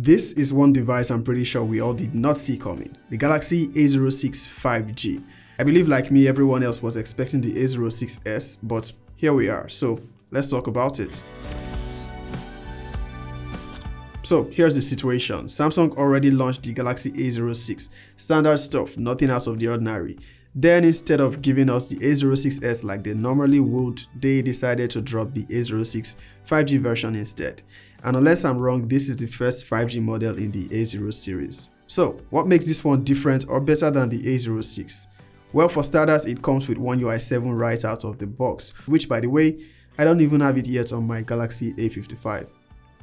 This is one device I'm pretty sure we all did not see coming, the Galaxy A06 5G. I believe like me, everyone else was expecting the A06s, but here we are, so let's talk about it. So here's the situation. Samsung already launched the Galaxy A06, standard stuff, nothing out of the ordinary. Then instead of giving us the A06s like they normally would, they decided to drop the A06 5G version instead. And unless I'm wrong, this is the first 5G model in the A0 series. So what makes this one different or better than the A06? Well, for starters, it comes with One UI 7 right out of the box, which by the way, I don't even have it yet on my Galaxy A55.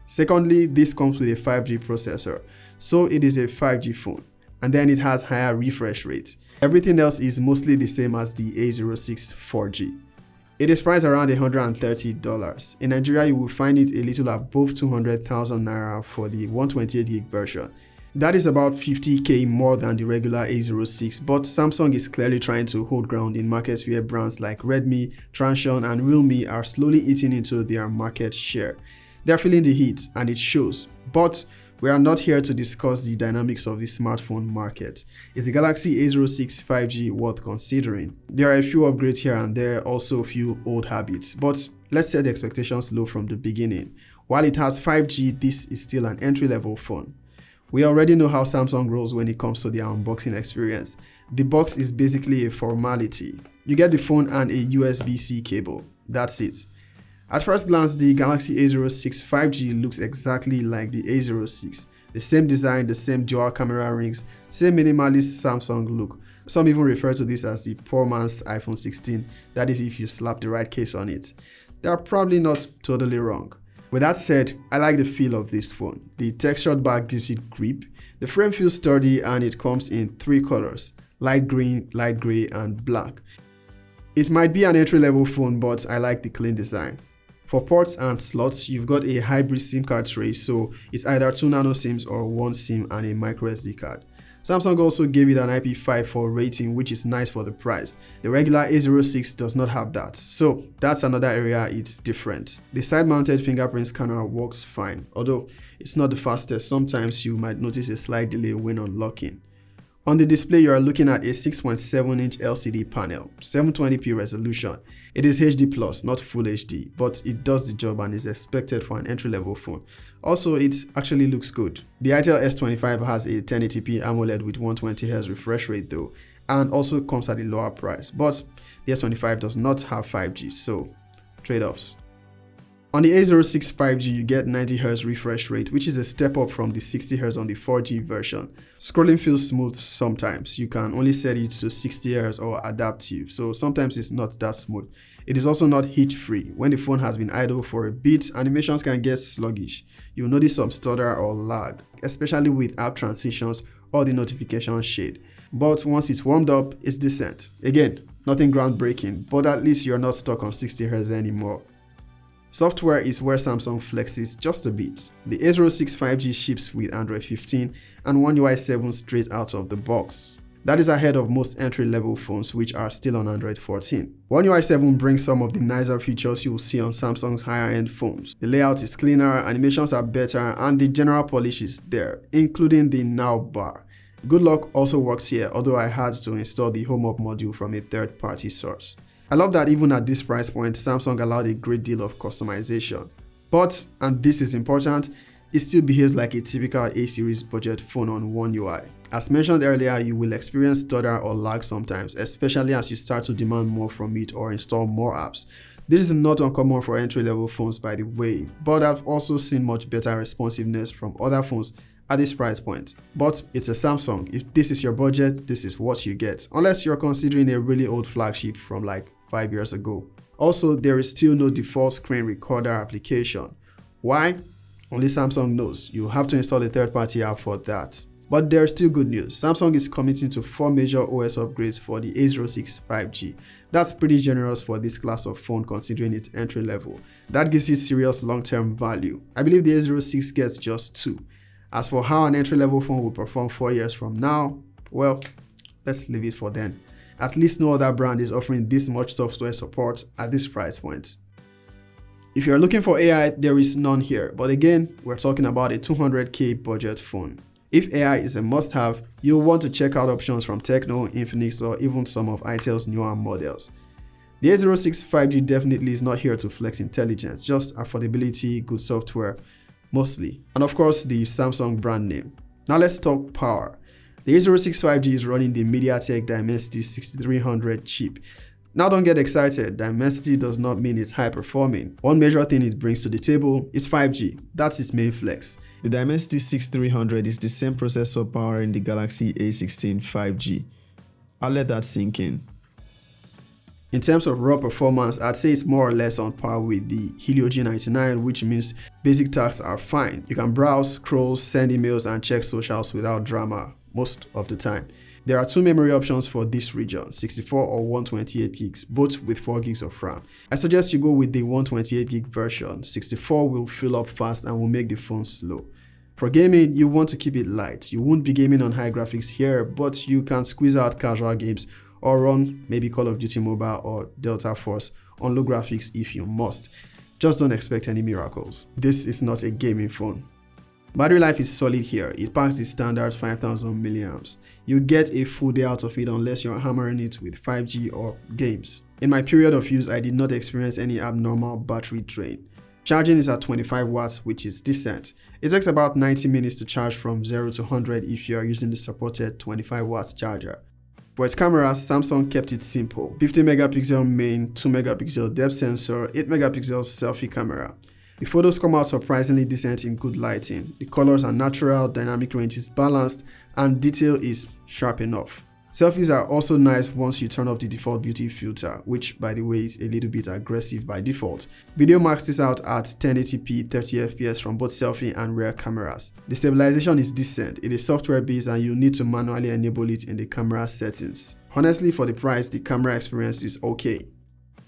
Secondly, this comes with a 5G processor, so it is a 5G phone. And then it has higher refresh rates. Everything else is mostly the same as the A06 4G. It is priced around $130. In Nigeria, you will find it a little above 200,000 naira for the 128GB version. That is about 50k more than the regular A06, but Samsung is clearly trying to hold ground in markets where brands like Redmi, Transsion and Realme are slowly eating into their market share. They're feeling the heat and it shows, but we are not here to discuss the dynamics of the smartphone market. Is the Galaxy A06 5G worth considering? There are a few upgrades here and there, also a few old habits, but let's set the expectations low from the beginning. While it has 5G, this is still an entry-level phone. We already know how Samsung rolls when it comes to their unboxing experience. The box is basically a formality. You get the phone and a USB-C cable. That's it. At first glance, the Galaxy A06 5G looks exactly like the A06. The same design, the same dual camera rings, same minimalist Samsung look. Some even refer to this as the poor man's iPhone 16, that is if you slap the right case on it. They are probably not totally wrong. With that said, I like the feel of this phone. The textured back gives it grip, the frame feels sturdy and it comes in 3 colors, light green, light grey and black. It might be an entry-level phone, but I like the clean design. For ports and slots, you've got a hybrid SIM card tray, so it's either 2 nano SIMs or 1 SIM and a micro SD card. Samsung also gave it an IP54 rating, which is nice for the price. The regular A06 does not have that, so that's another area it's different. The side-mounted fingerprint scanner works fine, although it's not the fastest. Sometimes you might notice a slight delay when unlocking. On the display, you are looking at a 6.7-inch LCD panel, 720p resolution. It is HD+, not Full HD, but it does the job and is expected for an entry-level phone. Also, it actually looks good. The Itel S25 has a 1080p AMOLED with 120Hz refresh rate though, and also comes at a lower price, but the S25 does not have 5G, so trade-offs. On the A06 5G, you get 90Hz refresh rate, which is a step up from the 60Hz on the 4G version. Scrolling feels smooth sometimes. You can only set it to 60Hz or adaptive, so sometimes it's not that smooth. It is also not hitch-free. When the phone has been idle for a bit, animations can get sluggish. You'll notice some stutter or lag, especially with app transitions or the notification shade. But once it's warmed up, it's decent. Again, nothing groundbreaking, but at least you're not stuck on 60Hz anymore. Software is where Samsung flexes just a bit. The A06 5G ships with Android 15 and One UI 7 straight out of the box. That is ahead of most entry-level phones which are still on Android 14. One UI 7 brings some of the nicer features you will see on Samsung's higher-end phones. The layout is cleaner, animations are better, and the general polish is there, including the Now bar. Good Luck also works here, although I had to install the Home Up module from a third-party source. I love that even at this price point, Samsung allowed a great deal of customization. But, and this is important, it still behaves like a typical A-series budget phone on One UI. As mentioned earlier, you will experience stutter or lag sometimes, especially as you start to demand more from it or install more apps. This is not uncommon for entry-level phones by the way, but I've also seen much better responsiveness from other phones at this price point. But it's a Samsung. If this is your budget, this is what you get, unless you're considering a really old flagship from like 5 years ago. Also, there is still no default screen recorder application. Why? Only Samsung knows. You have to install a third-party app for that. But there's still good news. Samsung is committing to 4 major OS upgrades for the A06 5G. That's pretty generous for this class of phone considering its entry level. That gives it serious long-term value. I believe the A06 gets just 2. As for how an entry-level phone will perform 4 years from now, well, let's leave it for then. At least no other brand is offering this much software support at this price point. If you're looking for AI, there is none here, but again, we're talking about a 200k budget phone. If AI is a must-have, you'll want to check out options from Tecno, Infinix, or even some of Itel's newer models. The A06 5G definitely is not here to flex intelligence, just affordability, good software, mostly. And of course, the Samsung brand name. Now let's talk power. The A06 5G is running the MediaTek Dimensity 6300 chip. Now don't get excited, Dimensity does not mean it's high performing. One major thing it brings to the table is 5G, that's its main flex. The Dimensity 6300 is the same processor powering the Galaxy A16 5G. I'll let that sink in. In terms of raw performance, I'd say it's more or less on par with the Helio G99, which means basic tasks are fine. You can browse, scroll, send emails, and check socials without drama most of the time. There are two memory options for this region, 64 or 128 gigs, both with 4 gigs of RAM. I suggest you go with the 128 gig version. 64 will fill up fast and will make the phone slow. For gaming, you want to keep it light. You won't be gaming on high graphics here, but you can squeeze out casual games or run maybe Call of Duty Mobile or Delta Force on low graphics if you must. Just don't expect any miracles. This is not a gaming phone. Battery life is solid here. It packs the standard 5000 milliamps. You get a full day out of it unless you're hammering it with 5G or games. In my period of use, I did not experience any abnormal battery drain. Charging is at 25 watts, which is decent. It takes about 90 minutes to charge from 0 to 100 if you are using the supported 25 watts charger. For its cameras, Samsung kept it simple. 50 megapixel main, 2 megapixel depth sensor, 8 megapixel selfie camera. The photos come out surprisingly decent in good lighting. The colors are natural, dynamic range is balanced, and detail is sharp enough. Selfies are also nice once you turn off the default beauty filter, which by the way is a little bit aggressive by default. Video maxes out at 1080p 30fps from both selfie and rear cameras. The stabilization is decent. It is software based and you need to manually enable it in the camera settings. Honestly, for the price, the camera experience is okay.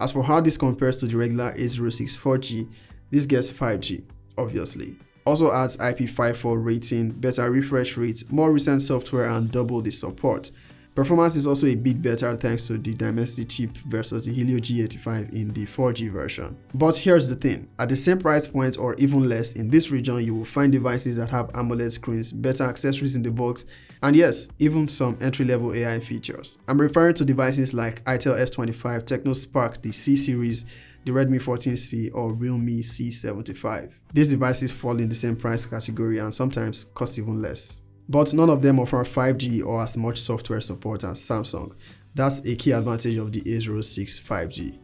As for how this compares to the regular A06 4G, this gets 5G, obviously. Also adds IP54 rating, better refresh rate, more recent software, and double the support. Performance is also a bit better thanks to the Dimensity chip versus the Helio G85 in the 4G version. But here's the thing, at the same price point or even less, in this region you will find devices that have AMOLED screens, better accessories in the box, and yes, even some entry-level AI features. I'm referring to devices like Itel S25, Tecno Spark, the C series, the Redmi 14C or Realme C75. These devices fall in the same price category and sometimes cost even less. But none of them offer 5G or as much software support as Samsung. That's a key advantage of the A06 5G.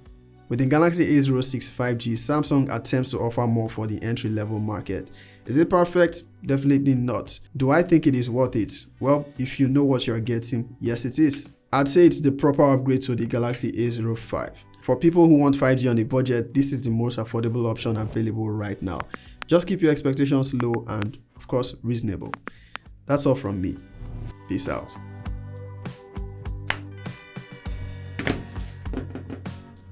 With the Galaxy A06 5G, Samsung attempts to offer more for the entry-level market. Is it perfect? Definitely not. Do I think it is worth it? Well, if you know what you're getting, yes it is. I'd say it's the proper upgrade to the Galaxy A05. For people who want 5G on a budget, this is the most affordable option available right now. Just keep your expectations low and, of course, reasonable. That's all from me. Peace out.